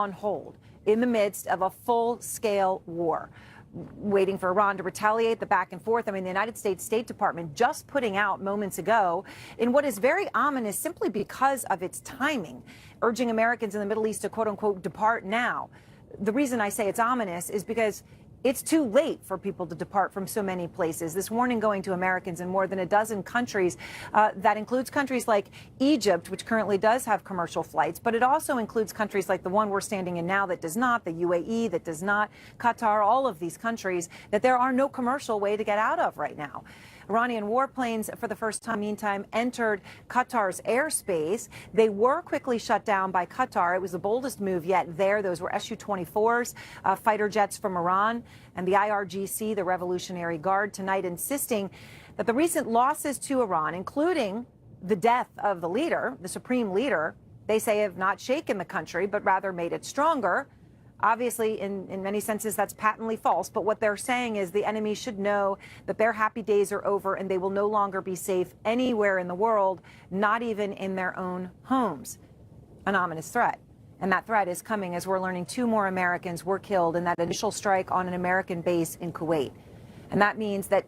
on hold in the midst of a full-scale war, waiting for Iran to retaliate, the back and forth. I mean, the United States State Department just putting out moments ago in what is very ominous simply because of its timing, urging Americans in the Middle East to, quote unquote, depart now. The reason I say it's ominous is because it's too late for people to depart from so many places. This warning going to Americans in more than a dozen countries. That includes countries like Egypt, which currently does have commercial flights, but it also includes countries like the one we're standing in now that does not, the UAE that does not, Qatar, all of these countries that there are no commercial way to get out of right now. Iranian warplanes, for the first time, meantime, entered Qatar's airspace. They were quickly shut down by Qatar. It was the boldest move yet there. Those were Su-24s, fighter jets from Iran, and the IRGC, the Revolutionary Guard, tonight insisting that the recent losses to Iran, including the death of the leader, the supreme leader, they say have not shaken the country, but rather made it stronger. Obviously, in many senses, that's patently false. But what they're saying is the enemy should know that their happy days are over and they will no longer be safe anywhere in the world, not even in their own homes. An ominous threat. And that threat is coming as we're learning 2 more Americans were killed in that initial strike on an American base in Kuwait. And that means that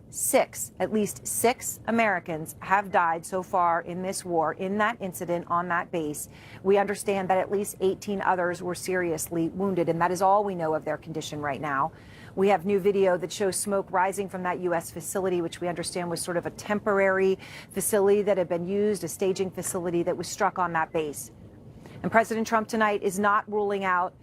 at least six Americans have died so far in this war, in that incident on that base. We understand that at least 18 others were seriously wounded, and that is all we know of their condition right now. We have new video that shows smoke rising from that U.S. facility, which we understand was sort of a temporary facility that had been used, a staging facility that was struck on that base. And President Trump tonight is not ruling out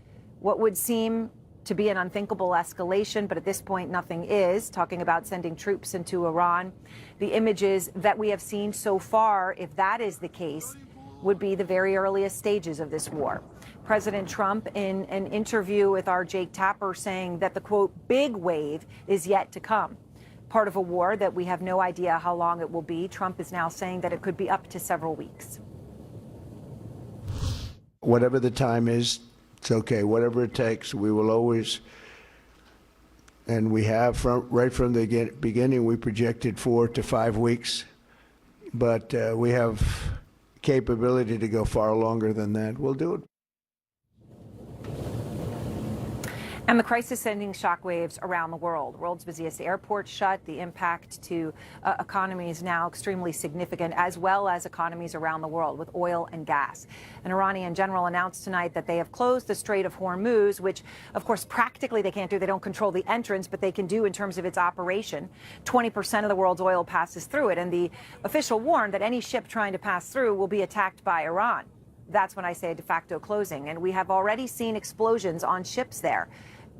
what would seem to be an unthinkable escalation, but at this point nothing is, talking about sending troops into Iran. The images that we have seen so far, if that is the case, would be the very earliest stages of this war. President Trump, in an interview with our Jake Tapper, saying that the, quote, big wave is yet to come. Part of a war that we have no idea how long it will be. Trump is now saying that it could be up to several weeks. Whatever the time is, it's okay. Whatever it takes, we will always, and we have right from the beginning, we projected 4 to 5 weeks, but we have capability to go far longer than that. We'll do it. And the crisis sending shockwaves around the world. World's busiest airport shut. The impact to economies now extremely significant, as well as economies around the world with oil and gas. An Iranian general announced tonight that they have closed the Strait of Hormuz, which, of course, practically they can't do. They don't control the entrance, but they can do in terms of its operation. 20% of the world's oil passes through it. And the official warned that any ship trying to pass through will be attacked by Iran. That's when I say a de facto closing. And we have already seen explosions on ships there.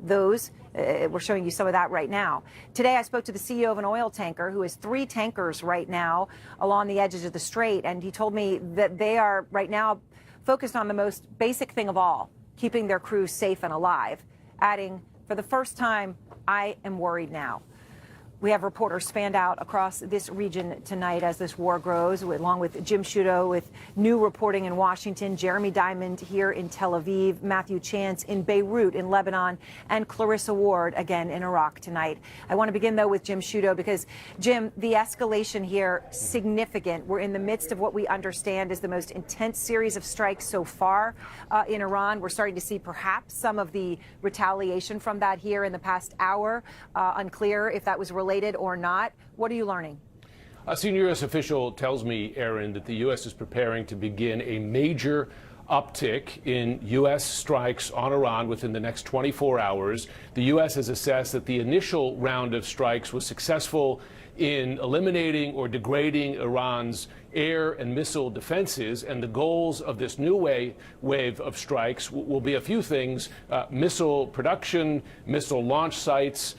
Those, we're showing you some of that right now. Today, I spoke to the CEO of an oil tanker who has 3 tankers right now along the edges of the strait, and he told me that they are right now focused on the most basic thing of all, keeping their crews safe and alive, adding, for the first time, I am worried now. We have reporters spanned out across this region tonight as this war grows, along with Jim Sciutto with new reporting in Washington, Jeremy Diamond here in Tel Aviv, Matthew Chance in Beirut in Lebanon, and Clarissa Ward again in Iraq tonight. I want to begin, though, with Jim Sciutto because, Jim, the escalation here, significant. We're in the midst of what we understand is the most intense series of strikes so far in Iran. We're starting to see perhaps some of the retaliation from that here in the past hour. Unclear if that was related or not. What are you learning? A senior U.S. official tells me, Aaron, that the U.S. is preparing to begin a major uptick in U.S. strikes on Iran within the next 24 hours. The U.S. has assessed that the initial round of strikes was successful in eliminating or degrading Iran's air and missile defenses, and the goals of this new wave of strikes will be a few things: missile production, missile launch sites,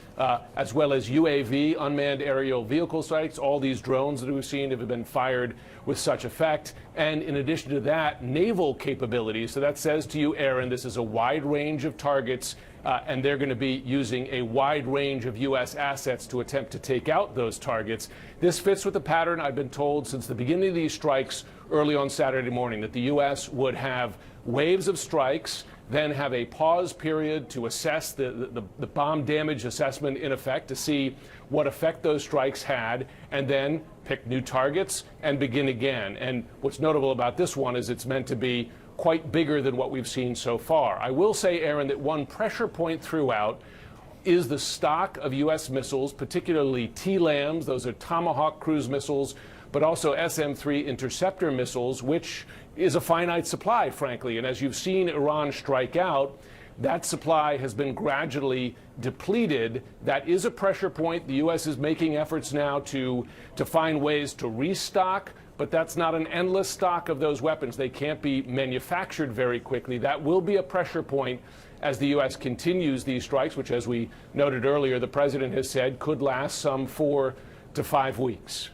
as well as UAV, unmanned aerial vehicle sites. All these drones that we've seen have been fired with such effect. And in addition to that, naval capabilities. So that says to you, Aaron, this is a wide range of targets, and they're going to be using a wide range of U.S. assets to attempt to take out those targets. This fits with the pattern I've been told since the beginning of these strikes early on Saturday morning, that the U.S. would have waves of strikes, then have a pause period to assess the bomb damage assessment in effect to see what effect those strikes had, and then pick new targets and begin again. And what's notable about this one is it's meant to be quite bigger than what we've seen so far. I will say, Aaron, that one pressure point throughout is the stock of U.S. missiles, particularly TLAMs, those are Tomahawk cruise missiles, but also SM-3 interceptor missiles, which is a finite supply, frankly. And as you've seen Iran strike out, that supply has been gradually depleted. That is a pressure point. The U.S. is making efforts now to find ways to restock, but that's not an endless stock of those weapons. They can't be manufactured very quickly. That will be a pressure point as the U.S. continues these strikes, which, as we noted earlier, the president has said could last some 4 to 5 weeks.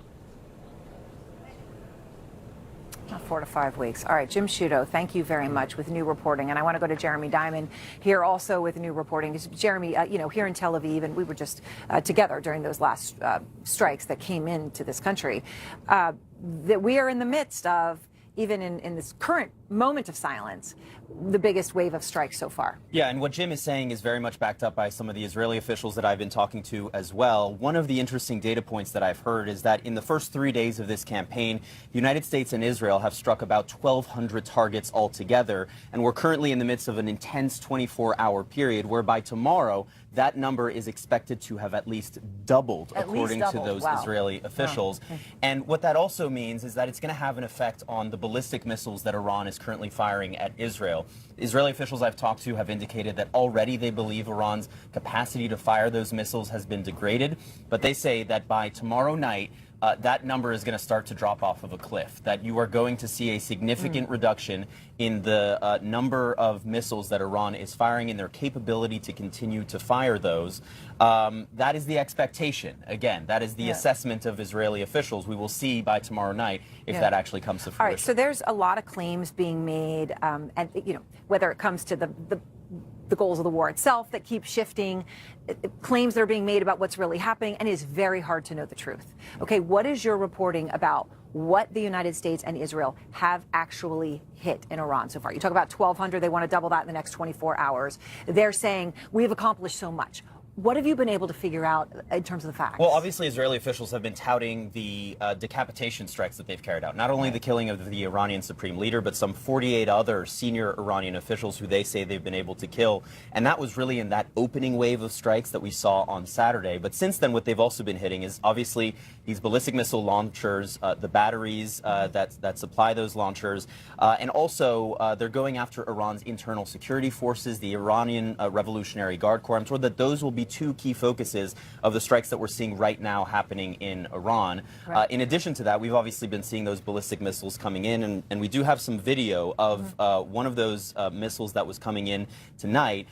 4 to 5 weeks. All right, Jim Sciutto, thank you very much with new reporting. And I want to go to Jeremy Diamond here also with new reporting. Jeremy, here in Tel Aviv, and we were just together during those last strikes that came into this country, that we are in the midst of, even in this current moment of silence, the biggest wave of strikes so far. Yeah, and what Jim is saying is very much backed up by some of the Israeli officials that I've been talking to as well. One of the interesting data points that I've heard is that in the first 3 days of this campaign, the United States and Israel have struck about 1,200 targets altogether, and we're currently in the midst of an intense 24-hour period whereby tomorrow that number is expected to have at least doubled, according to those Israeli officials. Oh. And what that also means is that it's going to have an effect on the ballistic missiles that Iran is currently firing at Israel. Israeli officials I've talked to have indicated that already they believe Iran's capacity to fire those missiles has been degraded, but they say that by tomorrow night, that number is going to start to drop off of a cliff, that you are going to see a significant reduction in the number of missiles that Iran is firing and their capability to continue to fire those. That is the expectation. Again, that is the assessment of Israeli officials. We will see by tomorrow night if that actually comes to fruition. All right, so there's a lot of claims being made, and whether it comes to the goals of the war itself that keep shifting, claims that are being made about what's really happening, and it's very hard to know the truth. Okay, what is your reporting about what the United States and Israel have actually hit in Iran so far? You talk about 1,200, they want to double that in the next 24 hours. They're saying, we've accomplished so much. What have you been able to figure out in terms of the facts? Well, obviously, Israeli officials have been touting the decapitation strikes that they've carried out. Not only the killing of the Iranian supreme leader, but some 48 other senior Iranian officials who they say they've been able to kill. And that was really in that opening wave of strikes that we saw on Saturday. But since then, what they've also been hitting is obviously these ballistic missile launchers, the batteries that supply those launchers. And also, they're going after Iran's internal security forces, the Iranian Revolutionary Guard Corps. I'm told that those will be two key focuses of the strikes that we're seeing right now happening in Iran. Right. In addition to that, we've obviously been seeing those ballistic missiles coming in, and we do have some video of one of those missiles that was coming in tonight.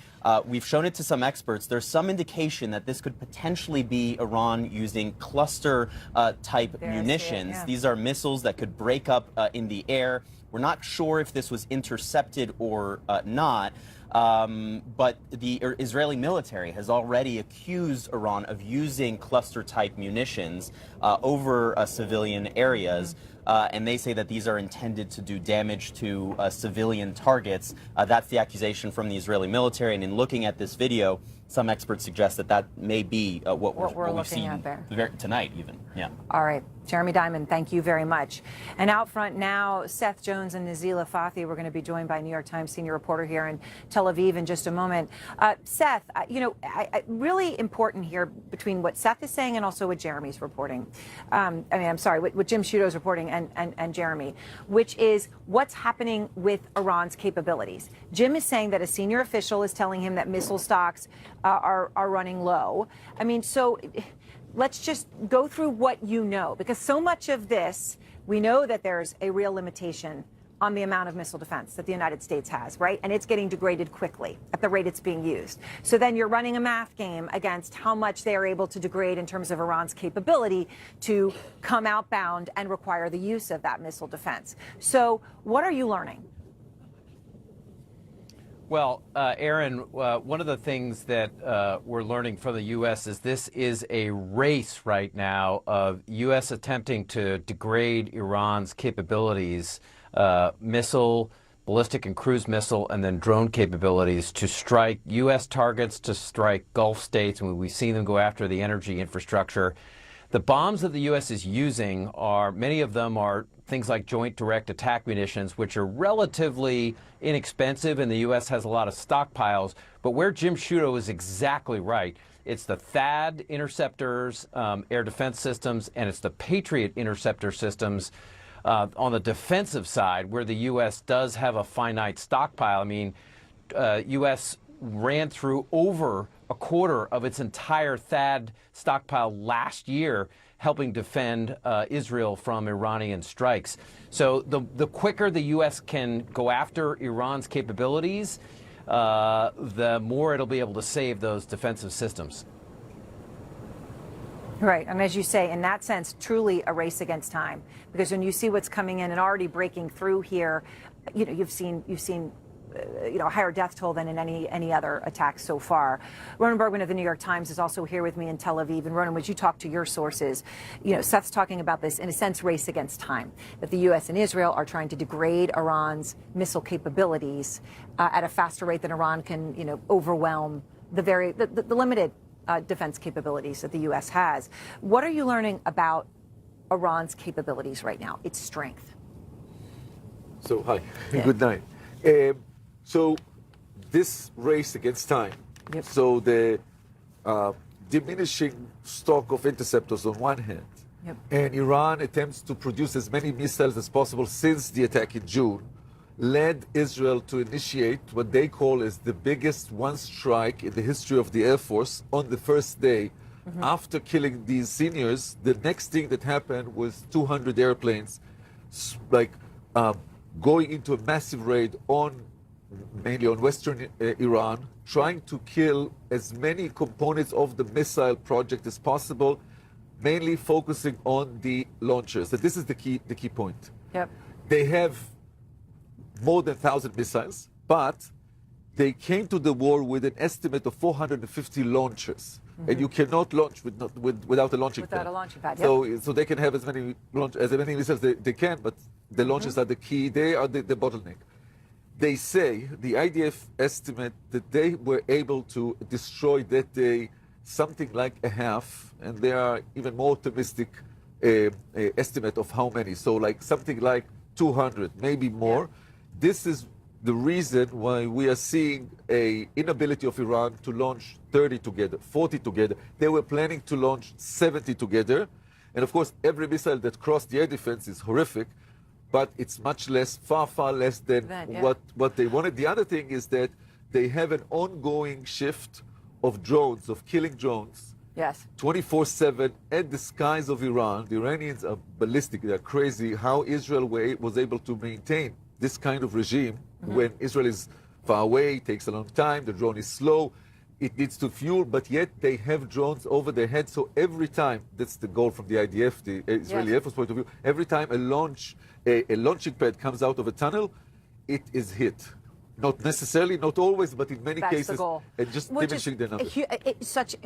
We've shown it to some experts. There's some indication that this could potentially be Iran using cluster-type munitions. These are missiles that could break up in the air. We're not sure if this was intercepted or not. But the Israeli military has already accused Iran of using cluster-type munitions over civilian areas, and they say that these are intended to do damage to civilian targets. That's the accusation from the Israeli military, and in looking at this video, some experts suggest that that may be what we've seen tonight even. Yeah. All right. Jeremy Diamond, thank you very much. And out front now, Seth Jones and Nazila Fathi. We're going to be joined by New York Times senior reporter here in Tel Aviv in just a moment. Seth, really important here between what Seth is saying and also what Jeremy's reporting. What Jim Sciutto's reporting and Jeremy, which is what's happening with Iran's capabilities. Jim is saying that a senior official is telling him that missile stocks are running low. I mean, so let's just go through what you know, because so much of this, we know that there's a real limitation on the amount of missile defense that the United States has, right? And it's getting degraded quickly at the rate it's being used. So then you're running a math game against how much they are able to degrade in terms of Iran's capability to come outbound and require the use of that missile defense. So what are you learning? Well, Aaron, one of the things that we're learning from the U.S. is this is a race right now of U.S. attempting to degrade Iran's capabilities, missile, ballistic and cruise missile, and then drone capabilities to strike U.S. targets, to strike Gulf states, and we've seen them go after the energy infrastructure. The bombs that the U.S. is using many of them are things like joint direct attack munitions, which are relatively inexpensive, and the U.S. has a lot of stockpiles. But where Jim Sciutto is exactly right, it's the THAAD interceptors, air defense systems, and it's the Patriot interceptor systems on the defensive side where the U.S. does have a finite stockpile. I mean, U.S. ran through over a quarter of its entire THAAD stockpile last year, helping defend Israel from Iranian strikes. So the quicker the U.S. can go after Iran's capabilities, the more it'll be able to save those defensive systems. Right, and as you say, in that sense, truly a race against time, because when you see what's coming in and already breaking through here, you've seen a higher death toll than in any other attack so far. Ronan Bergman of the New York Times is also here with me in Tel Aviv. And Ronan, would you talk to your sources? Seth's talking about this, in a sense, race against time, that the U.S. and Israel are trying to degrade Iran's missile capabilities at a faster rate than Iran can, overwhelm the limited defense capabilities that the U.S. has. What are you learning about Iran's capabilities right now, its strength? So, hi, good night. So this race against time, so the diminishing stock of interceptors on one hand, and Iran attempts to produce as many missiles as possible since the attack in June, led Israel to initiate what they call as the biggest one strike in the history of the Air Force on the first day. After killing these seniors, the next thing that happened was 200 airplanes going into a massive raid mainly on western Iran, trying to kill as many components of the missile project as possible, mainly focusing on the launchers. So this is the key point. They have more than 1,000 missiles, but they came to the war with an estimate of 450 launchers. And you cannot launch without a launching pad. Without a launching pad, So they can have as many missiles they can, but the launchers are the key. They are the bottleneck. They say, the IDF estimate that they were able to destroy that day something like a half, and there are even more optimistic estimate of how many. So like something like 200, maybe more. This is the reason why we are seeing an inability of Iran to launch 30 together, 40 together. They were planning to launch 70 together. And of course, every missile that crossed the air defense is horrific, but it's much less, far less than what they wanted. The other thing is that they have an ongoing shift of drones, of killing drones, 24/7 at the skies of Iran. The Iranians are ballistic, they're crazy. How Israel was able to maintain this kind of regime when Israel is far away, takes a long time, the drone is slow, it needs to fuel, but yet they have drones over their head. So every time, that's the goal from the IDF, the Israeli Air Force point of view, every time a launching pad comes out of a tunnel, it is hit. Not necessarily, not always, but in many cases, the goal. And just diminishing the numbers.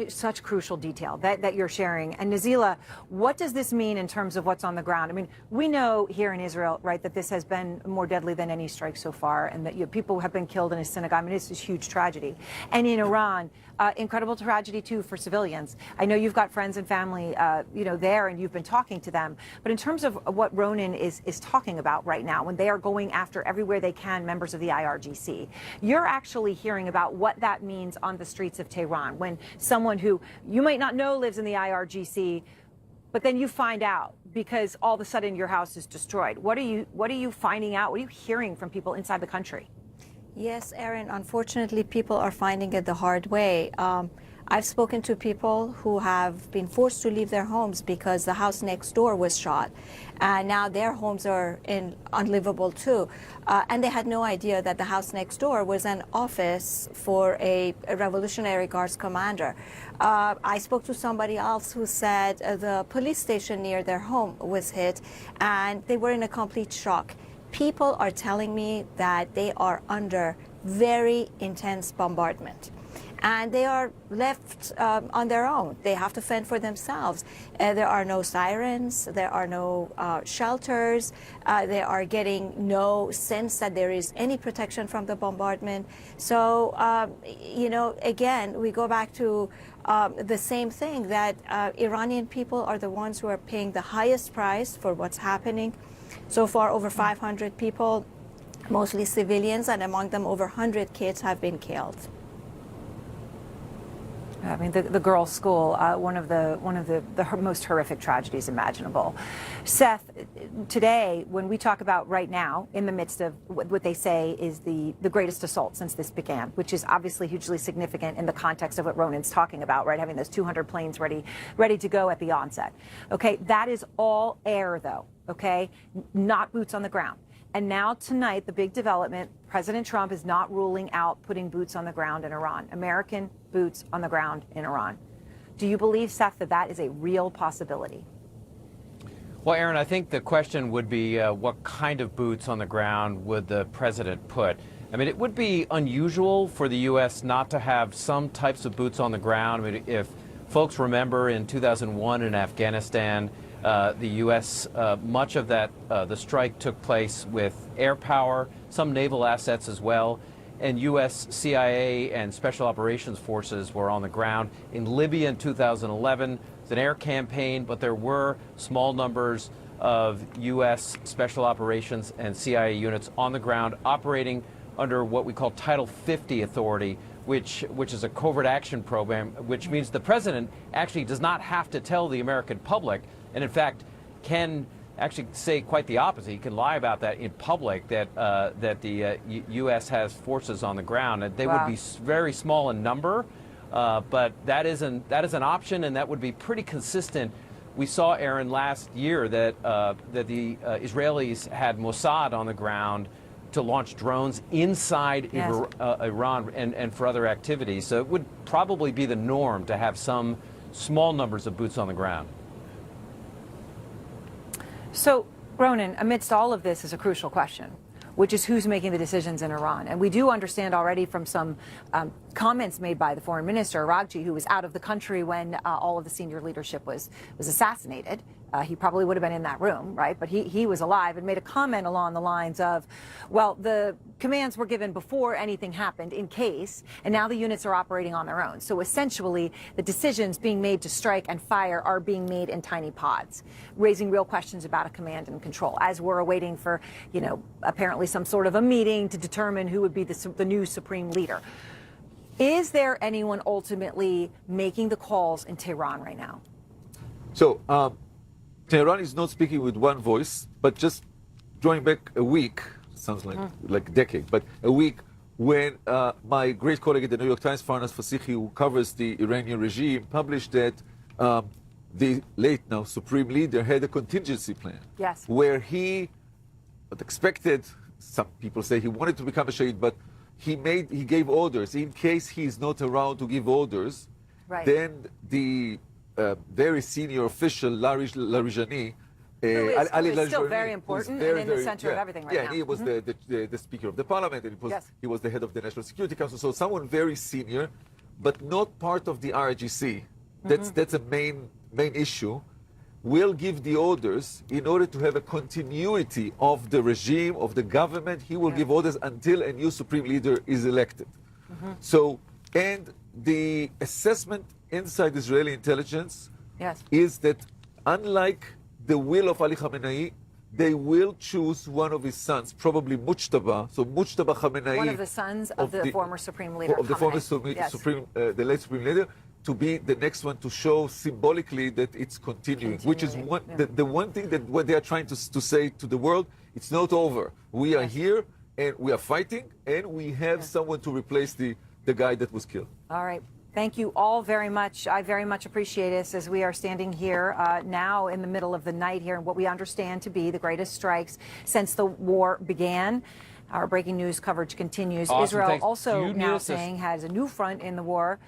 Such crucial detail that you're sharing. And Nazila, what does this mean in terms of what's on the ground? I mean, we know here in Israel, right, that this has been more deadly than any strike so far, and that people have been killed in a synagogue. I mean, it's a huge tragedy. And in Iran, incredible tragedy too for civilians. I know you've got friends and family, there, and you've been talking to them. But in terms of what Ronan is talking about right now, when they are going after everywhere they can members of the IRGC, you're actually hearing about what that means on the streets of Tehran when someone who you might not know lives in the IRGC, but then you find out because all of a sudden your house is destroyed. What are you finding out? What are you hearing from people inside the country? Yes, Erin, unfortunately, people are finding it the hard way. I've spoken to people who have been forced to leave their homes because the house next door was shot. And now their homes are unlivable too. And they had no idea that the house next door was an office for a Revolutionary Guards commander. I spoke to somebody else who said the police station near their home was hit, and they were in a complete shock. People are telling me that they are under very intense bombardment. And they are left on their own. They have to fend for themselves. There are no sirens. There are no shelters. They are getting no sense that there is any protection from the bombardment. So, again, we go back to the same thing, that Iranian people are the ones who are paying the highest price for what's happening. So far, over 500 people, mostly civilians, and among them over 100 kids have been killed. I mean, the girls' school, one of the most horrific tragedies imaginable. Seth, today, when we talk about right now, in the midst of what they say is the greatest assault since this began, which is obviously hugely significant in the context of what Ronan's talking about, right? Having those 200 planes ready to go at the onset. Okay, that is all air, though. Okay, not boots on the ground. And now tonight, the big development, President Trump is not ruling out putting boots on the ground in Iran, American boots on the ground in Iran. Do you believe, Seth, that that is a real possibility? Well, Aaron, I think the question would be what kind of boots on the ground would the president put? I mean, it would be unusual for the U.S. not to have some types of boots on the ground. I mean, if folks remember in 2001 in Afghanistan, the U.S., much of that, the strike took place with air power, some naval assets as well, and U.S. CIA and Special Operations Forces were on the ground. In Libya in 2011, it's an air campaign, but there were small numbers of U.S. Special Operations and CIA units on the ground operating under what we call Title 50 authority, which is a covert action program, which means the president actually does not have to tell the American public, and in fact can actually say quite the opposite. He can lie about that in public, that the U.S. has forces on the ground. And they would be very small in number, but that is an option, and that would be pretty consistent. We saw, Aaron, last year that the Israelis had Mossad on the ground to launch drones inside Iran and for other activities. So it would probably be the norm to have some small numbers of boots on the ground. So, Ronan, amidst all of this is a crucial question, which is who's making the decisions in Iran. And we do understand already from some comments made by the foreign minister, Araghchi, who was out of the country when all of the senior leadership was assassinated. He probably would have been in that room, right? But he was alive and made a comment along the lines of, well, the commands were given before anything happened in case, and now the units are operating on their own. So essentially, the decisions being made to strike and fire are being made in tiny pods, raising real questions about a command and control, as we're awaiting for, you know, apparently some sort of a meeting to determine who would be the new supreme leader. Is there anyone ultimately making the calls in Tehran right now? So, Tehran is not speaking with one voice, but just drawing back a week, sounds like a decade, but a week when my great colleague at the New York Times, Farnas Fasihi, who covers the Iranian regime, published that the late now Supreme Leader had a contingency plan. Yes. Where he expected, some people say he wanted to become a Shahid, but he gave orders in case he's not around to give orders. Right. Then the very senior official, Larijani, who is still very important and in the center of everything right now. Yeah, and he was the Speaker of the Parliament, and he was the head of the National Security Council, so someone very senior, but not part of the RGC. That's a main issue. Will give the orders in order to have a continuity of the regime, of the government. He will give orders until a new Supreme Leader is elected. So, and the assessment inside Israeli intelligence is that unlike the will of Ali Khamenei, they will choose one of his sons, probably Mujtaba. So Mujtaba Khamenei, one of the sons of the former Supreme Leader, of the former the late Supreme Leader, to be the next one to show symbolically that it's continuing. Which is the one thing that what they are trying to say to the world, it's not over. We are here and we are fighting, and we have someone to replace the guy that was killed. All right. Thank you all very much. I very much appreciate this as we are standing here now in the middle of the night here in what we understand to be the greatest strikes since the war began. Our breaking news coverage continues. Awesome. Israel Thanks. also now saying has a new front in the war.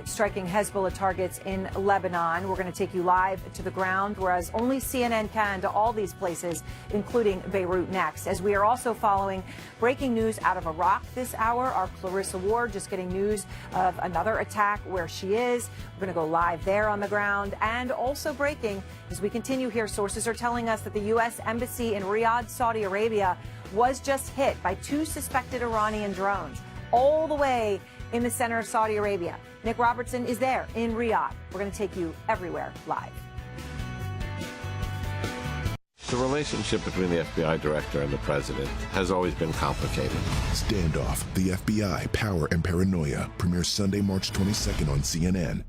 Striking Hezbollah targets in Lebanon. We're going to take you live to the ground, whereas only CNN can, to all these places, including Beirut next. As we are also following breaking news out of Iraq this hour, our Clarissa Ward just getting news of another attack where she is. We're going to go live there on the ground. And also breaking, as we continue here, sources are telling us that the U.S. Embassy in Riyadh, Saudi Arabia, was just hit by 2 suspected Iranian drones all the way in the center of Saudi Arabia. Nick Robertson is there in Riyadh. We're going to take you everywhere live. The relationship between the FBI director and the president has always been complicated. Standoff, the FBI, Power and Paranoia premieres Sunday, March 22nd on CNN.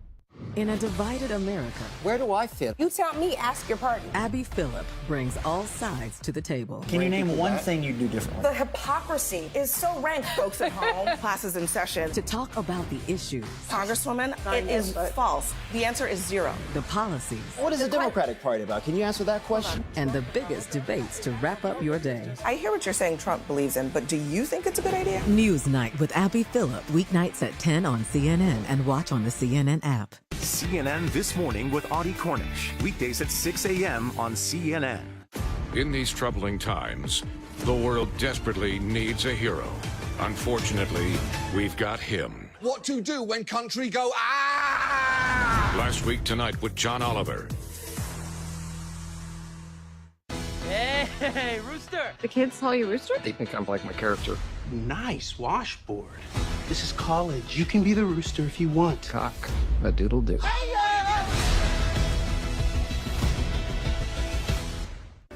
In a divided America, where do I fit? You tell me, ask your partner. Abby Phillip brings all sides to the table. Can you name one thing you do differently? The hypocrisy is so rank, folks at home. Classes in session. To talk about the issues. Congresswoman, it is false. The answer is zero. The policies. What is the Democratic Party about? Can you answer that question? And the biggest debates to wrap up your day. I hear what you're saying Trump believes in, but do you think it's a good idea? Newsnight with Abby Phillip, weeknights at 10 on CNN and watch on the CNN app. CNN This Morning with Audie Cornish, weekdays at 6 a.m. on CNN. In these troubling times, the world desperately needs a hero. Unfortunately, we've got him. What to do when country go, ah! Last week tonight with John Oliver. Hey, Rooster! The kids call you Rooster? They think I'm like my character. Nice washboard. This is college. You can be the Rooster if you want. Cock a doodle doo.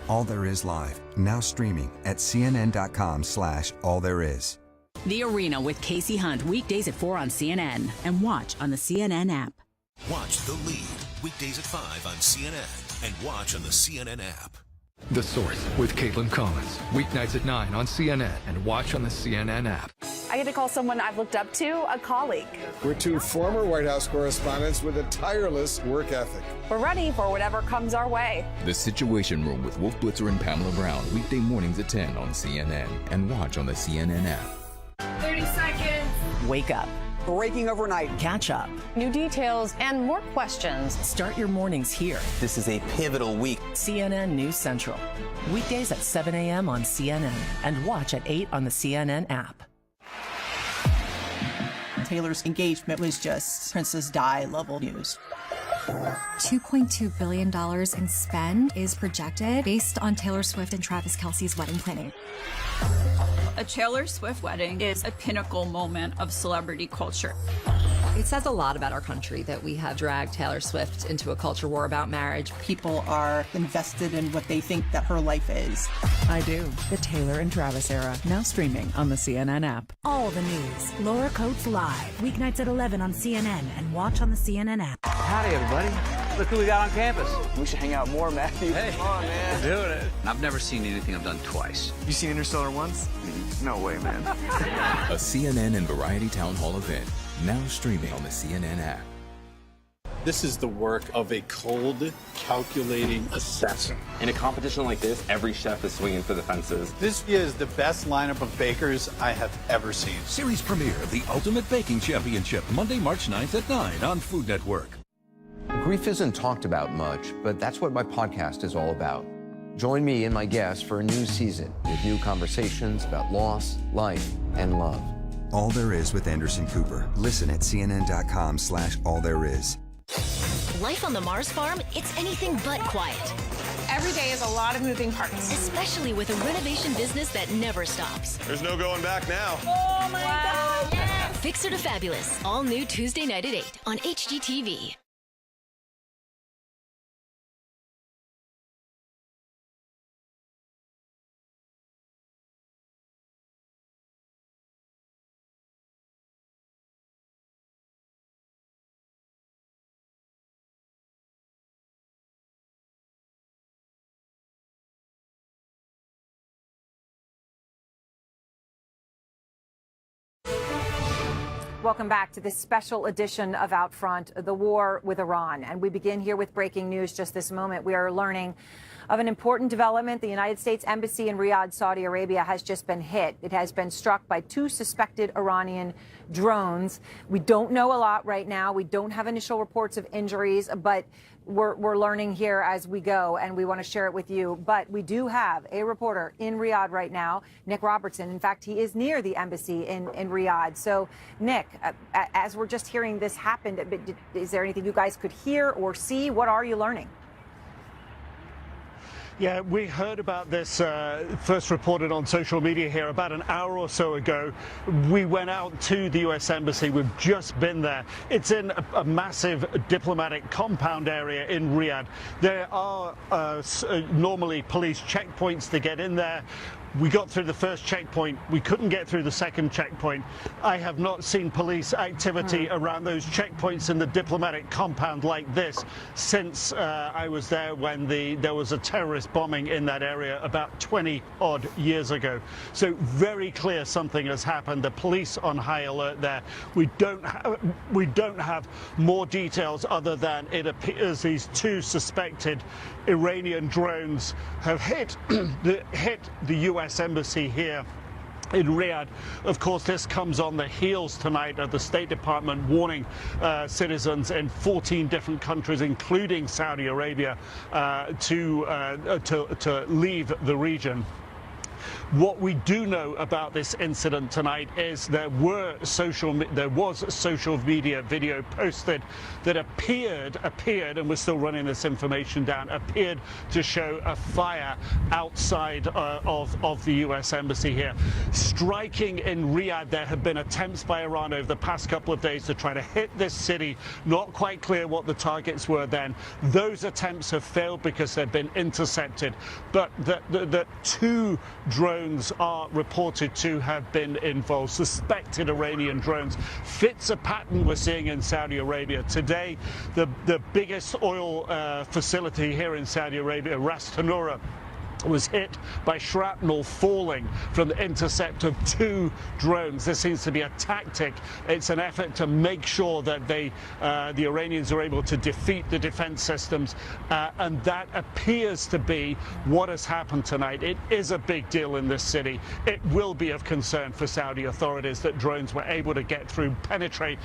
All There Is Live, now streaming at cnn.com/allthereis. The Arena with Casey Hunt, weekdays at 4 on CNN and watch on the CNN app. Watch The Lead, weekdays at 5 on CNN and watch on the CNN app. The Source with Caitlin Collins, weeknights at 9 on CNN and watch on the CNN app. I get to call someone I've looked up to a colleague. We're two former White House correspondents with a tireless work ethic. We're ready for whatever comes our way. The Situation Room with Wolf Blitzer and Pamela Brown, weekday mornings at 10 on CNN and watch on the CNN app. 30 seconds. Wake up. Breaking overnight. Catch up. New details and more questions. Start your mornings here. This is a pivotal week. CNN News Central. Weekdays at 7 a.m. on CNN and watch at 8 on the CNN app. Taylor's engagement was just Princess Di level news. $2.2 billion in spend is projected based on Taylor Swift and Travis Kelce's wedding planning. A Taylor Swift wedding is a pinnacle moment of celebrity culture. It says a lot about our country that we have dragged Taylor Swift into a culture war about marriage. People are invested in what they think that her life is. I do. The Taylor and Travis era, now streaming on the CNN app. All the news. Laura Coates Live, weeknights at 11 on CNN and watch on the CNN app. Howdy, everybody. Look who we got on campus. We should hang out more, Matthew. Hey, come on, man. Doing it. I've never seen anything I've done twice. You seen Interstellar once? No way, man. A CNN and Variety Town Hall event, now streaming on the CNN app. This is the work of a cold, calculating assassin. In a competition like this, every chef is swinging for the fences. This is the best lineup of bakers I have ever seen. Series premiere, The Ultimate Baking Championship, Monday, March 9th at 9 on Food Network. Grief isn't talked about much, but that's what my podcast is all about. Join me and my guests for a new season with new conversations about loss, life, and love. All There Is with Anderson Cooper. Listen at cnn.com/allthereis. Life on the Mars farm, it's anything but quiet. Every day is a lot of moving parts. Especially with a renovation business that never stops. There's no going back now. Oh my God! Yes. Fixer to Fabulous, all new Tuesday night at 8 on HGTV. Welcome back to this special edition of Out Front, the war with Iran. And we begin here with breaking news just this moment. We are learning of an important development. The United States Embassy in Riyadh, Saudi Arabia, has just been hit. It has been struck by 2 suspected Iranian drones. We don't know a lot right now. We don't have initial reports of injuries, but we're learning here as we go, and we want to share it with you. But we do have a reporter in Riyadh right now, Nick Robertson. In fact, he is near the embassy in Riyadh. So, Nick, as we're just hearing this happen, is there anything you guys could hear or see? What are you learning? Yeah, we heard about this first reported on social media here about an hour or so ago. We went out to the U.S. Embassy. We've just been there. It's in a massive diplomatic compound area in Riyadh. There are normally police checkpoints to get in there. We got through the first checkpoint. We couldn't get through the second checkpoint. I have not seen police activity around those checkpoints in the diplomatic compound like this since I was there when there was a terrorist bombing in that area about 20-odd years ago. So very clear something has happened. The police on high alert there. We don't have more details other than it appears these two suspected Iranian drones have hit the U.S. Embassy here in Riyadh. Of course, this comes on the heels tonight of the State Department warning citizens in 14 different countries, including Saudi Arabia, to leave the region. What we do know about this incident tonight is there was social media video posted that appeared, and we're still running this information down, appeared to show a fire outside of the U.S. Embassy here. Striking in Riyadh, there have been attempts by Iran over the past couple of days to try to hit this city. Not quite clear what the targets were then. Those attempts have failed because they've been intercepted. But the two drones are reported to have been involved, suspected Iranian drones. Fits a pattern we're seeing in Saudi Arabia. Today, the biggest oil facility here in Saudi Arabia, Ras Tanura, was hit by shrapnel falling from the intercept of two drones. This seems to be a tactic. It's an effort to make sure that the Iranians are able to defeat the defense systems, and that appears to be what has happened tonight. It is a big deal in this city. It will be of concern for Saudi authorities that drones were able to get through, penetrate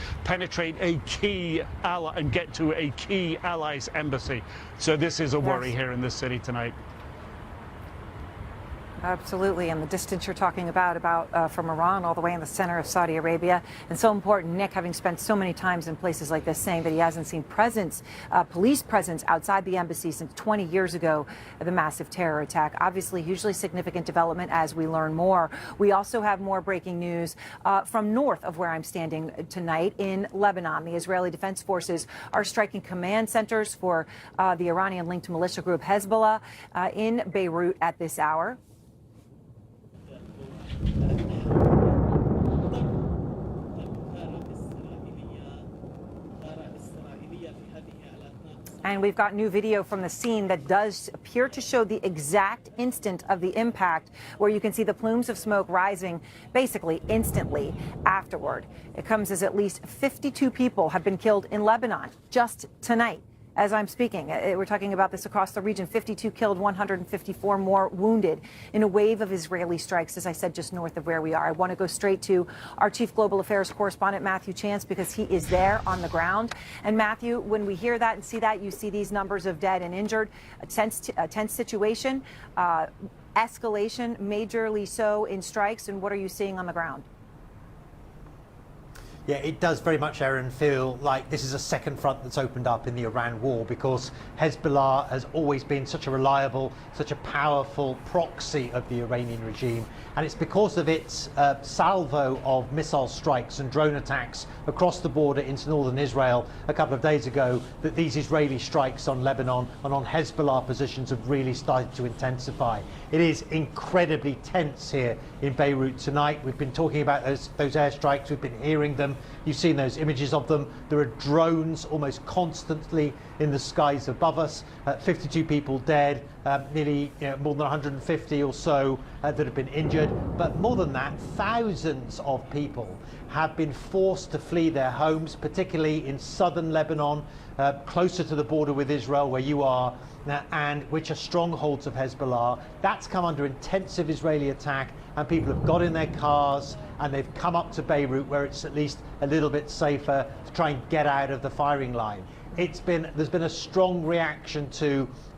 a key ally and get to a key ally's embassy. So this is a worry here in this city tonight. Absolutely, and the distance you're talking about from Iran all the way in the center of Saudi Arabia, and so important. Nick, having spent so many times in places like this, saying that he hasn't seen police presence outside the embassy since 20 years ago, the massive terror attack. Obviously, hugely significant development as we learn more. We also have more breaking news from north of where I'm standing tonight in Lebanon. The Israeli Defense Forces are striking command centers for the Iranian-linked militia group Hezbollah in Beirut at this hour. And we've got new video from the scene that does appear to show the exact instant of the impact, where you can see the plumes of smoke rising basically instantly afterward. It comes as at least 52 people have been killed in Lebanon just tonight. As I'm speaking, we're talking about this across the region. 52 killed, 154 more wounded in a wave of Israeli strikes, as I said, just north of where we are. I want to go straight to our chief global affairs correspondent, Matthew Chance, because he is there on the ground. And Matthew, when we hear that and see that, you see these numbers of dead and injured, a tense situation, escalation, majorly so in strikes. And what are you seeing on the ground? Yeah, it does very much, Erin, feel like this is a second front that's opened up in the Iran war, because Hezbollah has always been such a reliable, such a powerful proxy of the Iranian regime. And it's because of its salvo of missile strikes and drone attacks across the border into northern Israel a couple of days ago that these Israeli strikes on Lebanon and on Hezbollah positions have really started to intensify. It is incredibly tense here in Beirut tonight. We've been talking about those airstrikes. We've been hearing them. You've seen those images of them. There are drones almost constantly in the skies above us. 52 people dead, nearly more than 150 or so that have been injured. But more than that, thousands of people have been forced to flee their homes, particularly in southern Lebanon, closer to the border with Israel where you are, and which are strongholds of Hezbollah. That's come under intensive Israeli attack, and people have got in their cars and they've come up to Beirut, where it's at least a little bit safer to try and get out of the firing line. There's been a strong reaction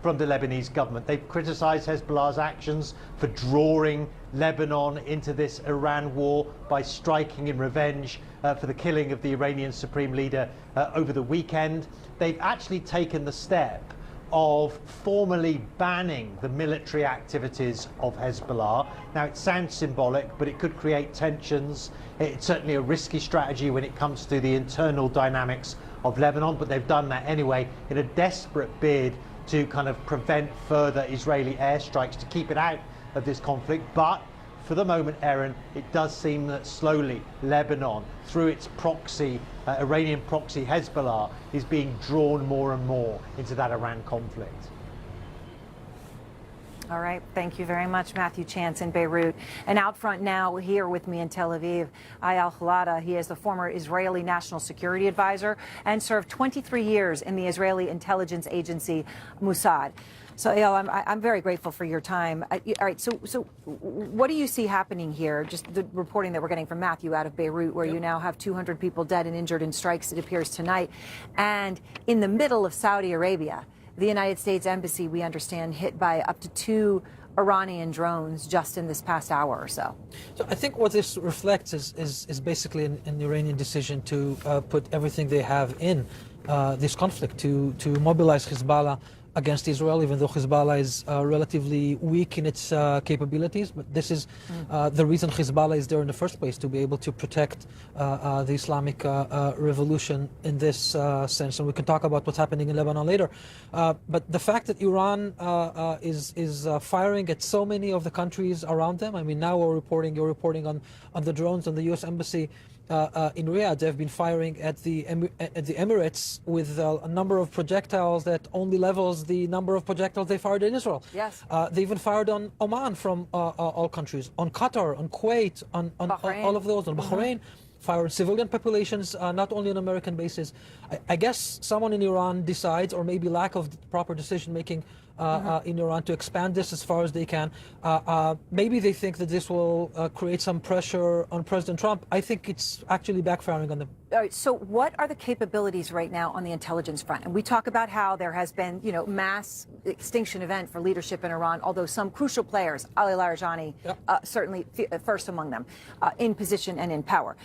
from the Lebanese government. They've criticised Hezbollah's actions for drawing Lebanon into this Iran war by striking in revenge for the killing of the Iranian supreme leader over the weekend. They've actually taken the step of formally banning the military activities of Hezbollah. Now, it sounds symbolic, but it could create tensions. It's certainly a risky strategy when it comes to the internal dynamics of Lebanon, but they've done that anyway in a desperate bid to kind of prevent further Israeli airstrikes to keep it out of this conflict. But for the moment, Erin, it does seem that slowly Lebanon, through its proxy, Iranian proxy Hezbollah, is being drawn more and more into that Iran conflict. All right. Thank you very much, Matthew Chance in Beirut. And out front now, here with me in Tel Aviv, Eyal Khalada. He is the former Israeli National Security Advisor and served 23 years in the Israeli intelligence agency Mossad. So, Eyal, I'm very grateful for your time. All right. So what do you see happening here? Just the reporting that we're getting from Matthew out of Beirut, where you now have 200 people dead and injured in strikes, it appears, tonight. And in the middle of Saudi Arabia, the United States Embassy, we understand, hit by up to 2 Iranian drones just in this past hour or so. So I think what this reflects is basically an Iranian decision to put everything they have in this conflict, to mobilize Hezbollah against Israel, even though Hezbollah is relatively weak in its capabilities. But this is the reason Hezbollah is there in the first place, to be able to protect the Islamic revolution in this sense. And we can talk about what's happening in Lebanon later. But the fact that Iran is firing at so many of the countries around them, I mean, now you're reporting on the drones on the U.S. Embassy in Riyadh. They've been firing at the Emirates with a number of projectiles that only levels the number of projectiles they fired in Israel. Yes. They even fired on Oman from all countries, on Qatar, on Kuwait, on all of those, on Bahrain. Fire on civilian populations, not only on American bases. I guess someone in Iran decides, or maybe lack of proper decision making in Iran, to expand this as far as they can. Maybe they think that this will create some pressure on President Trump. I think it's actually backfiring on them. All right, so what are the capabilities right now on the intelligence front? And we talk about how there has been, mass extinction event for leadership in Iran, although some crucial players, Ali Larijani, certainly first among them, in position and in power.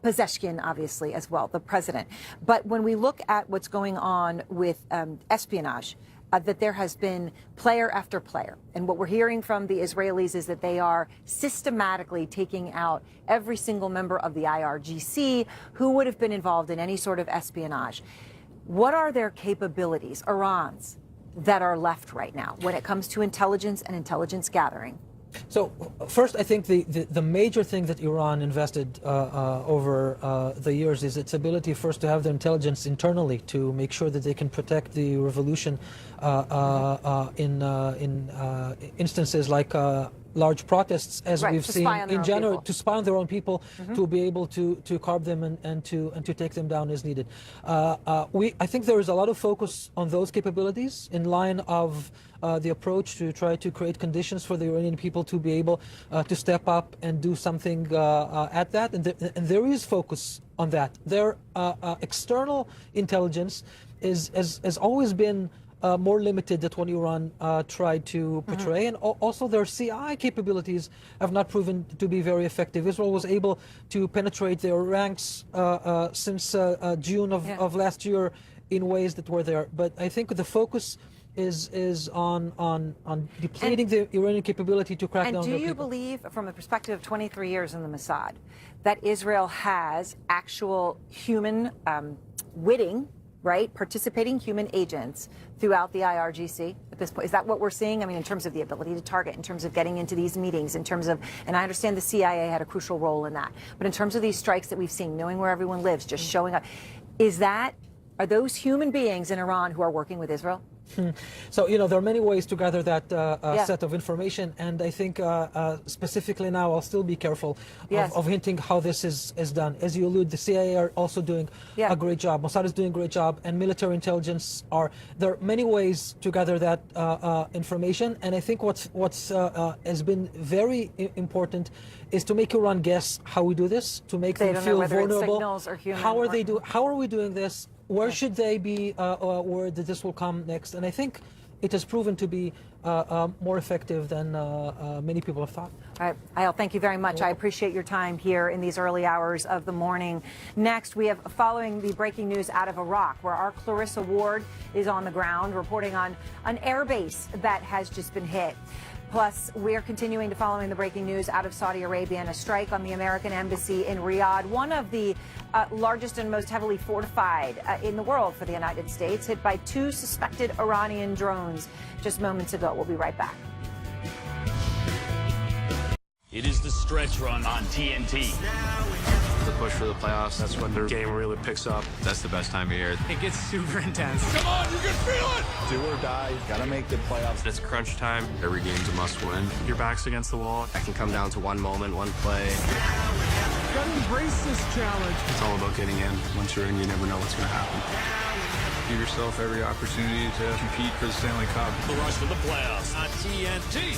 Pezeshkian, obviously, as well, the president. But when we look at what's going on with espionage, that there has been player after player. And what we're hearing from the Israelis is that they are systematically taking out every single member of the IRGC who would have been involved in any sort of espionage. What are their capabilities, Iran's, that are left right now when it comes to intelligence and intelligence gathering? So first, I think the major thing that Iran invested over the years is its ability first to have the intelligence internally to make sure that they can protect the revolution in instances like large protests, as we've seen in general, to spy on their own people, to be able to carve them and to take them down as needed. I think there is a lot of focus on those capabilities in line of the approach to try to create conditions for the Iranian people to be able to step up and do something at that. And there is focus on that. Their external intelligence has always been more limited than what Iran tried to portray. And also their CI capabilities have not proven to be very effective. Israel was able to penetrate their ranks since June of last year in ways that were there. But I think the focus is on depleting the Iranian capability to crack down on their people. And do you believe, from the perspective of 23 years in the Mossad, that Israel has actual human witting, participating human agents throughout the IRGC at this point? Is that what we're seeing? I mean, in terms of the ability to target, in terms of getting into these meetings, in terms of, and I understand the CIA had a crucial role in that, but in terms of these strikes that we've seen, knowing where everyone lives, just showing up, are those human beings in Iran who are working with Israel? So, there are many ways to gather that set of information, and I think specifically now I'll still be careful of hinting how this is done. As you allude, the CIA are also doing a great job. Mossad is doing a great job, and military intelligence there are many ways to gather that information, and I think what's has been very important is to make Iran guess how we do this, to make them feel vulnerable. How are we doing this? Where should they be worried that this will come next? And I think it has proven to be more effective than many people have thought. All right, Ayel, thank you very much. I appreciate your time here in these early hours of the morning. Next, we have following the breaking news out of Iraq, where our Clarissa Ward is on the ground reporting on an airbase that has just been hit. Plus, we're continuing to following the breaking news out of Saudi Arabia and a strike on the American embassy in Riyadh, one of the largest and most heavily fortified in the world for the United States, hit by 2 suspected Iranian drones just moments ago. We'll be right back. It is the stretch run on TNT. The push for the playoffs, that's when their game really picks up. That's the best time of year. It gets super intense. Come on, you can feel it! Do or die, gotta make the playoffs. It's crunch time. Every game's a must-win. Your back's against the wall. That can come down to one moment, one play. You gotta embrace this challenge. It's all about getting in. Once you're in, you never know what's gonna happen. Give yourself every opportunity to compete for the Stanley Cup. The rush for the playoffs on TNT.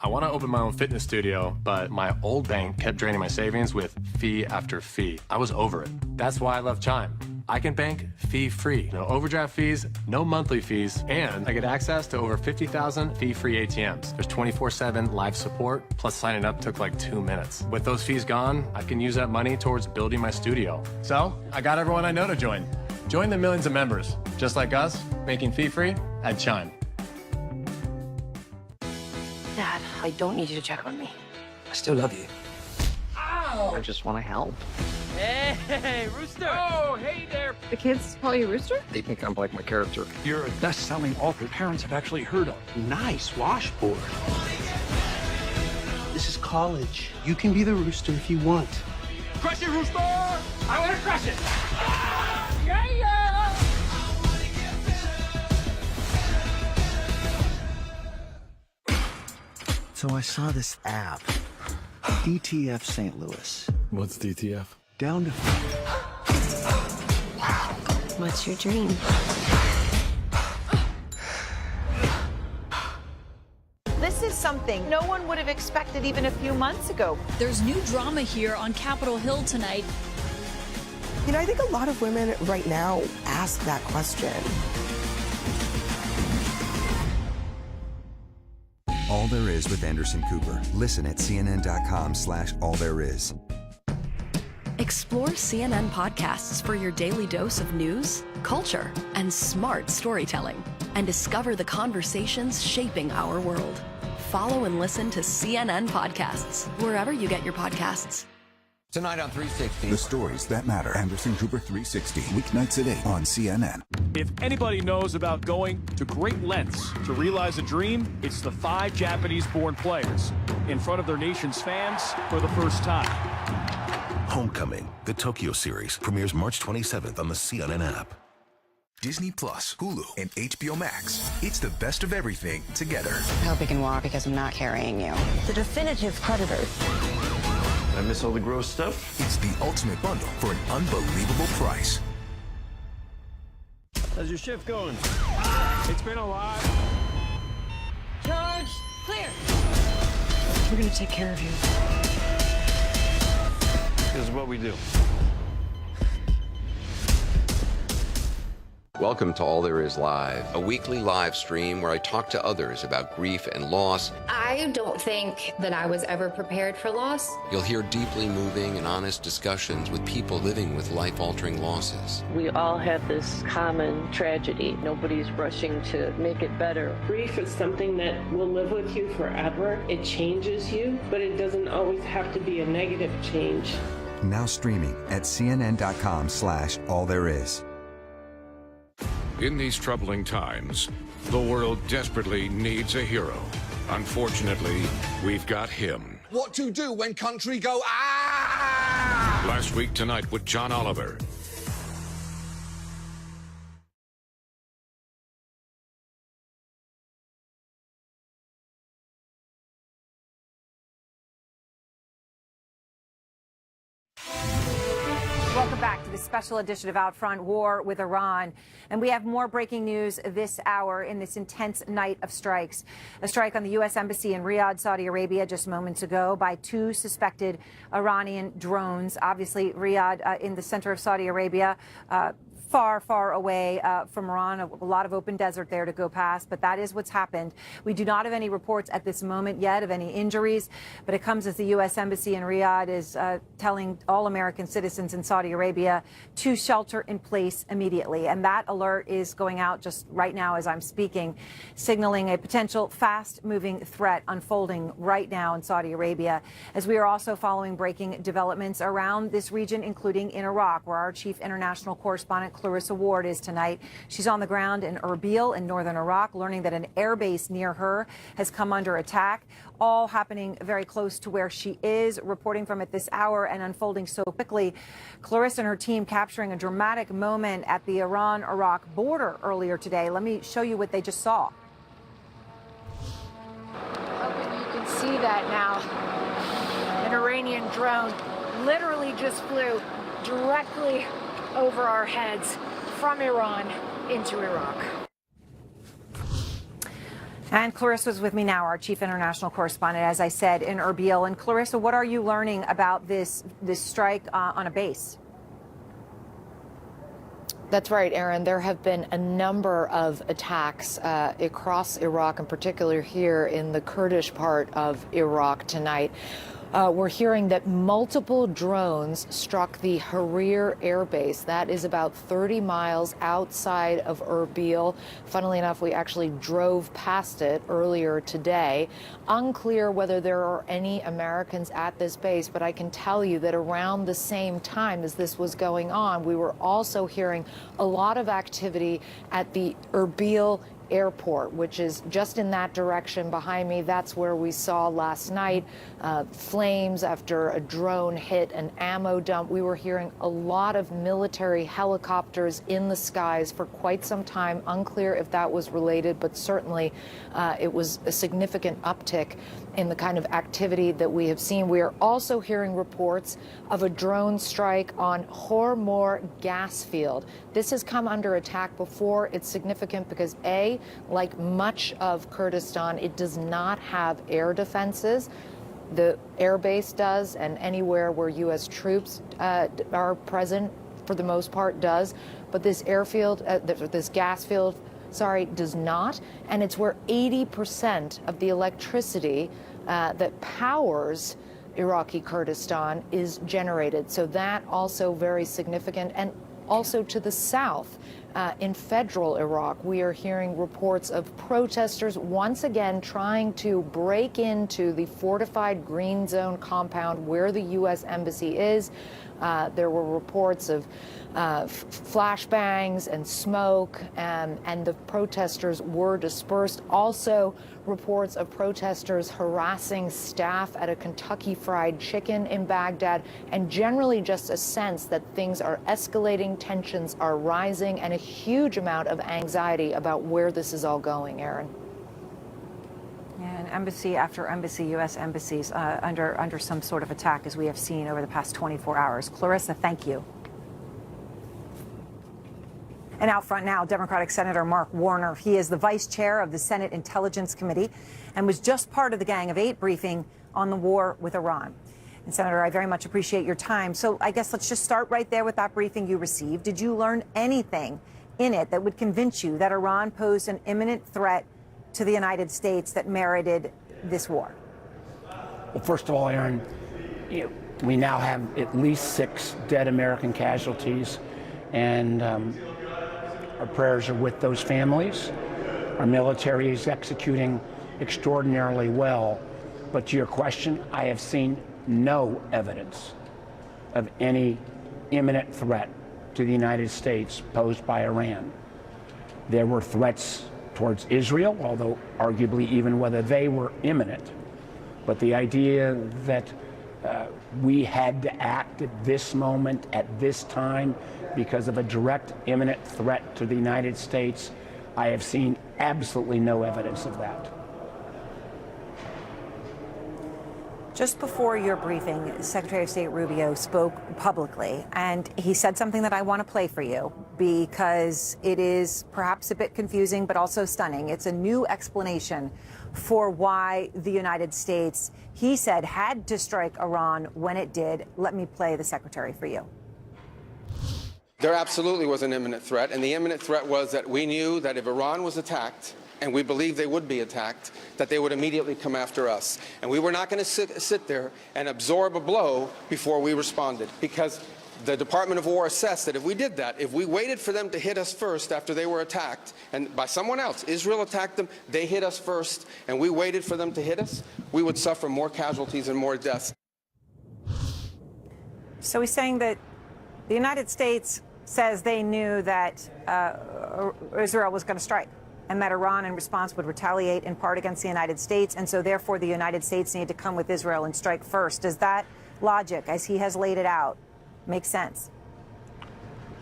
I want to open my own fitness studio, but my old bank kept draining my savings with fee after fee. I was over it. That's why I left Chime. I can bank fee-free. No overdraft fees, no monthly fees, and I get access to over 50,000 fee-free ATMs. There's 24/7 live support, plus signing up took like 2 minutes. With those fees gone, I can use that money towards building my studio. So, I got everyone I know to join. Join the millions of members, just like us, making fee-free at Chime. Dad, I don't need you to check on me. I still love you. Ow! I just want to help. Hey, Rooster! Oh, hey there! The kids call you Rooster? They think I'm like my character. You're a best-selling author parents have actually heard of. Nice washboard. This is college. You can be the Rooster if you want. Crush it, Rooster! I want to crush it! Yeah! So I saw this app, DTF St. Louis. What's DTF? Down to... Wow. What's your dream? This is something no one would have expected even a few months ago. There's new drama here on Capitol Hill tonight. You know, I think a lot of women right now ask that question. All There Is with Anderson Cooper. Listen at cnn.com/allthereis. Explore CNN podcasts for your daily dose of news, culture, and smart storytelling. And discover the conversations shaping our world. Follow and listen to CNN podcasts wherever you get your podcasts. Tonight on 360. The stories that matter. Anderson Cooper 360. Weeknights at 8 on CNN. If anybody knows about going to great lengths to realize a dream, it's the 5 Japanese-born players in front of their nation's fans for the first time. Homecoming, the Tokyo series, premieres March 27th on the CNN app. Disney Plus, Hulu, and HBO Max. It's the best of everything together. I hope you can walk because I'm not carrying you. The definitive predator. I miss all the gross stuff. It's the ultimate bundle for an unbelievable price. How's your shift going? It's been a lot. Charge clear. We're going to take care of you. This is what we do. Welcome to All There Is Live, a weekly live stream where I talk to others about grief and loss. I don't think that I was ever prepared for loss. You'll hear deeply moving and honest discussions with people living with life-altering losses. We all have this common tragedy. Nobody's rushing to make it better. Grief is something that will live with you forever. It changes you, but it doesn't always have to be a negative change. Now streaming at cnn.com/allthereis. In these troubling times, the world desperately needs a hero. Unfortunately, we've got him. What to do when country go ah? Last Week Tonight with John Oliver. Welcome back to the special edition of Out Front, War with Iran. And we have more breaking news this hour in this intense night of strikes. A strike on the U.S. Embassy in Riyadh, Saudi Arabia, just moments ago by 2 suspected Iranian drones. Obviously, Riyadh in the center of Saudi Arabia, far away from Iran, a lot of open desert there to go past, but that is what's happened. We do not have any reports at this moment yet of any injuries, but it comes as the U.S. Embassy in Riyadh is telling all American citizens in Saudi Arabia to shelter in place immediately. And that alert is going out just right now as I'm speaking, signaling a potential fast-moving threat unfolding right now in Saudi Arabia, as we are also following breaking developments around this region, including in Iraq, where our chief international correspondent Clarissa Ward is tonight. She's on the ground in Erbil in northern Iraq, learning that an airbase near her has come under attack, all happening very close to where she is, reporting from at this hour and unfolding so quickly. Clarissa and her team capturing a dramatic moment at the Iran-Iraq border earlier today. Let me show you what they just saw. Hoping you can see that now. An Iranian drone literally just flew directly over our heads from Iran into Iraq. And Clarissa is with me now, our chief international correspondent, as I said, in Erbil. And Clarissa, what are you learning about this strike on a base? That's right, Aaron. There have been a number of attacks across Iraq, in particular here in the Kurdish part of Iraq tonight. We're hearing that multiple drones struck the Harir air base. That is about 30 miles outside of Erbil. Funnily enough, we actually drove past it earlier today. Unclear whether there are any Americans at this base, but I can tell you that around the same time as this was going on, we were also hearing a lot of activity at the Erbil airport, which is just in that direction behind me. That's where we saw last night flames after a drone hit an ammo dump. We were hearing a lot of military helicopters in the skies for quite some time. Unclear if that was related, but certainly it was a significant uptick in the kind of activity that we have seen. We are also hearing reports of a drone strike on Hormor gas field. This has come under attack before. It's significant because, A, like much of Kurdistan, it does not have air defenses. The air base does, and anywhere where U.S. troops are present, for the most part, does. But this airfield, this gas field, does not. And it's where 80% of the electricity that powers Iraqi Kurdistan is generated. So that also very significant. And also to the south, in federal Iraq, we are hearing reports of protesters once again trying to break into the fortified green zone compound where the U.S. Embassy is. There were reports of flashbangs and smoke, and the protesters were dispersed. Also, reports of protesters harassing staff at a Kentucky Fried Chicken in Baghdad, and generally just a sense that things are escalating, tensions are rising, and a huge amount of anxiety about where this is all going, Aaron. Yeah, and embassy after embassy, U.S. embassies under some sort of attack, as we have seen over the past 24 hours. Clarissa, thank you. And out front now, Democratic Senator Mark Warner. He is the vice chair of the Senate Intelligence Committee and was just part of the Gang of Eight briefing on the war with Iran. And Senator, I very much appreciate your time. So I guess let's just start right there with that briefing you received. Did you learn anything in it that would convince you that Iran posed an imminent threat to the United States that merited this war? Well, first of all, Aaron, we now have at least 6 dead American casualties, and our prayers are with those families. Our military is executing extraordinarily well. But to your question, I have seen no evidence of any imminent threat to the United States posed by Iran. There were threats towards Israel, although arguably even whether they were imminent. But the idea that we had to act at this moment, at this time, because of a direct imminent threat to the United States, I have seen absolutely no evidence of that. Just before your briefing, Secretary of State Rubio spoke publicly, and he said something that I want to play for you because it is perhaps a bit confusing, but also stunning. It's a new explanation for why the United States, he said, had to strike Iran when it did. Let me play the Secretary for you. There absolutely was an imminent threat, and the imminent threat was that we knew that if Iran was attacked, and we believed they would be attacked, that they would immediately come after us. And we were not going to sit there and absorb a blow before we responded, because the Department of War assessed that if we did that, if we waited for them to hit us first after they were attacked, and by someone else, Israel attacked them, they hit us first, and we waited for them to hit us, we would suffer more casualties and more deaths. So he's saying that the United States says they knew that Israel was going to strike, and that Iran, in response, would retaliate in part against the United States, and so therefore the United States needed to come with Israel and strike first. Does that logic, as he has laid it out, make sense?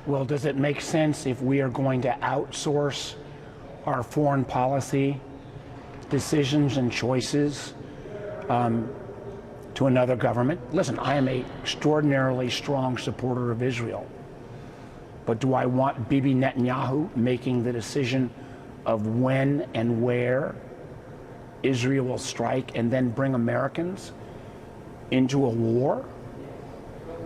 Well, does it make sense if we are going to outsource our foreign policy decisions and choices to another government? Listen, I am an extraordinarily strong supporter of Israel. But do I want Bibi Netanyahu making the decision of when and where Israel will strike and then bring Americans into a war?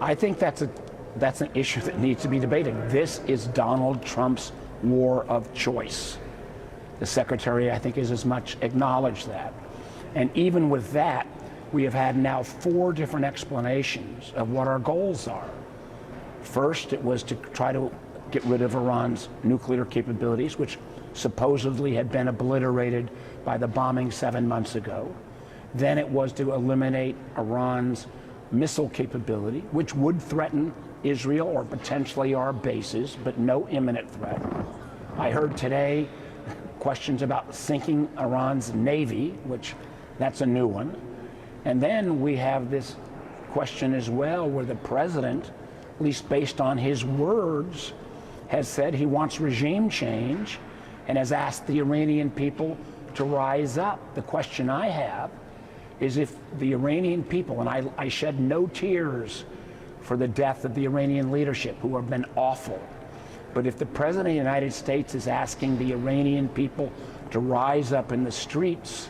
I think that's an issue that needs to be debated. This is Donald Trump's war of choice. The Secretary, I think, has as much acknowledged that. And even with that, we have had now 4 different explanations of what our goals are. First, it was to try to get rid of Iran's nuclear capabilities, which supposedly had been obliterated by the bombing 7 months ago. Then it was to eliminate Iran's missile capability, which would threaten Israel or potentially our bases, but no imminent threat. I heard today questions about sinking Iran's navy, which that's a new one. And then we have this question as well where the president, at least based on his words, has said he wants regime change and has asked the Iranian people to rise up. The question I have is if the Iranian people, and I shed no tears for the death of the Iranian leadership, who have been awful, but if the President of the United States is asking the Iranian people to rise up in the streets,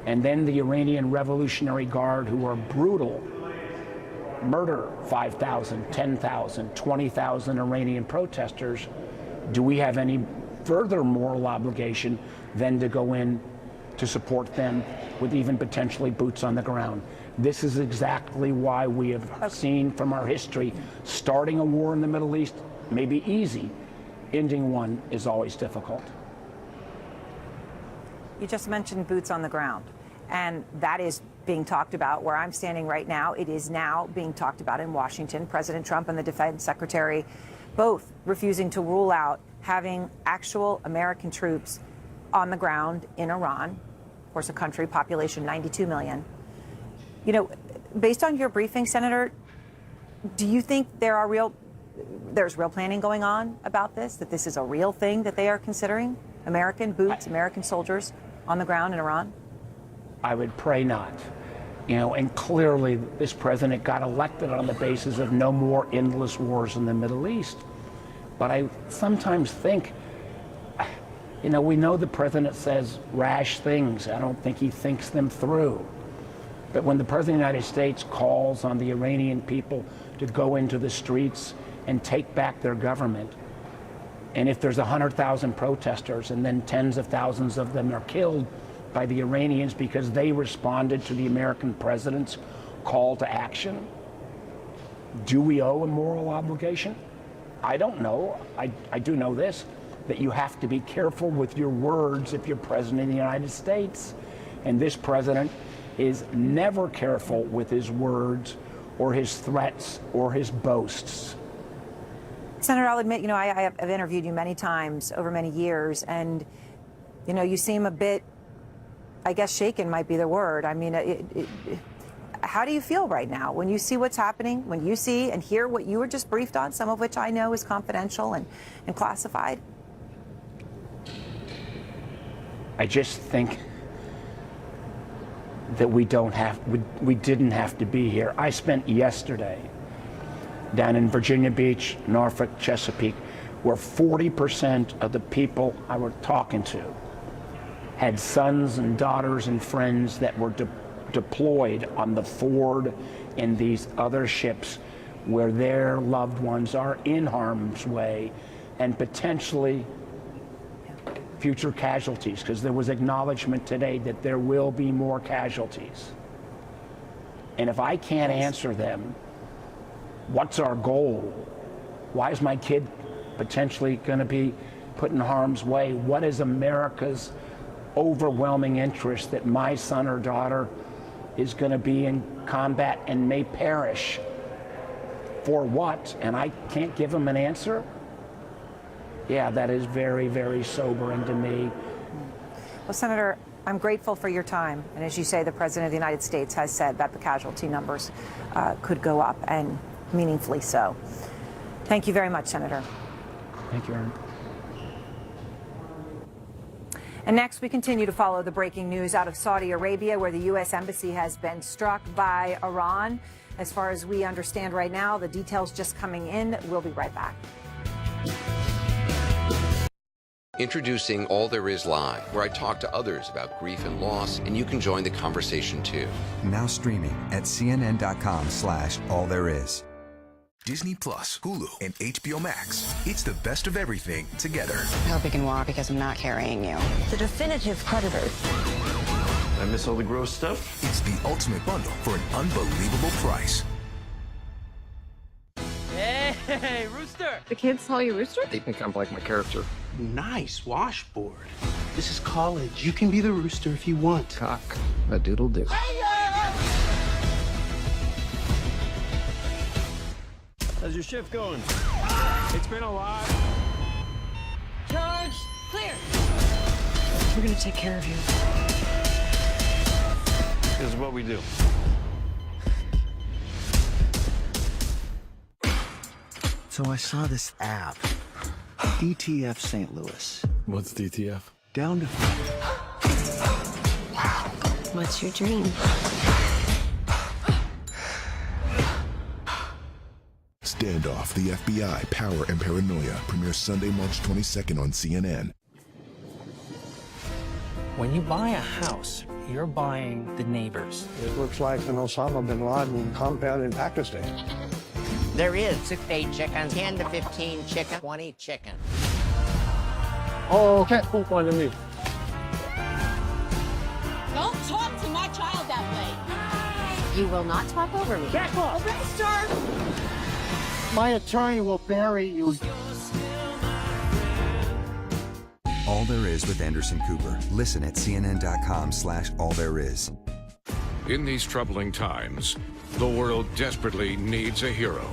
and then the Iranian Revolutionary Guard, who are brutal, murder 5,000, 10,000, 20,000 Iranian protesters, do we have any further moral obligation than to go in to support them with even potentially boots on the ground? This is exactly why we have seen from our history, starting a war in the Middle East may be easy, ending one is always difficult. You just mentioned boots on the ground, and that is being talked about where I'm standing right now. It is now being talked about in Washington. President Trump and the Defense Secretary both refusing to rule out having actual American troops on the ground in Iran, of course, a country, population 92 million. You know, based on your briefing, Senator, do you think there's real planning going on about this, that this is a real thing that they are considering? American boots, American soldiers on the ground in Iran? I would pray not. You know, and clearly this president got elected on the basis of no more endless wars in the Middle East. But I sometimes think, you know, we know the president says rash things. I don't think he thinks them through. But when the President of the United States calls on the Iranian people to go into the streets and take back their government, and if there's 100,000 protesters and then tens of thousands of them are killed by the Iranians because they responded to the American president's call to action, do we owe a moral obligation? I don't know. I do know this, that you have to be careful with your words if you're president of the United States. And this president is never careful with his words or his threats or his boasts. Senator, I'll admit, you know, I've interviewed you many times over many years, and, you know, you seem a bit, I guess shaken might be the word. I mean, how do you feel right now when you see what's happening, when you see and hear what you were just briefed on, some of which I know is confidential and classified? I just think that we didn't have to be here. I spent yesterday down in Virginia Beach, Norfolk, Chesapeake, where 40% of the people I were talking to had sons and daughters and friends that were deployed on the Ford and these other ships where their loved ones are in harm's way and potentially future casualties, because there was acknowledgement today that there will be more casualties. And if I can't answer them, what's our goal? Why is my kid potentially going to be put in harm's way? What is America's overwhelming interest that my son or daughter is going to be in combat and may perish? For what? And I can't give them an answer? Yeah, that is very, very sobering to me. Well, Senator, I'm grateful for your time. And as you say, the President of the United States has said that the casualty numbers could go up, and meaningfully so. Thank you very much, Senator. Thank you, Aaron. And next, we continue to follow the breaking news out of Saudi Arabia, where the U.S. Embassy has been struck by Iran. As far as we understand right now, the details just coming in. We'll be right back. Introducing All There Is Live, where I talk to others about grief and loss, and you can join the conversation too. Now streaming at cnn.com/allthereis. Disney Plus, Hulu, and HBO Max. It's the best of everything together. I hope you can walk because I'm not carrying you. The definitive predator. I miss all the gross stuff. It's the ultimate bundle for an unbelievable price. Hey, Rooster! The kids call you Rooster? They think I'm like my character. Nice washboard. This is college. You can be the rooster if you want. Cock a doodle doo. How's your shift going? It's been a lot. Charge clear. We're gonna take care of you. This is what we do. So I saw this app, DTF St. Louis. What's DTF? Down to... What's your dream? Standoff, the FBI, Power and Paranoia premieres Sunday, March 22nd on CNN. When you buy a house, you're buying the neighbors. It looks like an Osama bin Laden compound in Pakistan. There is 6 to 8 chickens, 10 to 15 chicken, 20 chicken. Oh, can't poop on me. Don't talk to my child that way. You will not talk over me. Back off. Sir. My attorney will bury you. All There Is with Anderson Cooper. Listen at cnn.com/allthereis. In these troubling times, the world desperately needs a hero.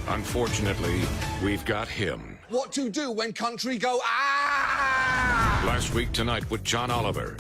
Unfortunately, we've got him. What to do when country go, ah! Last week tonight with John Oliver,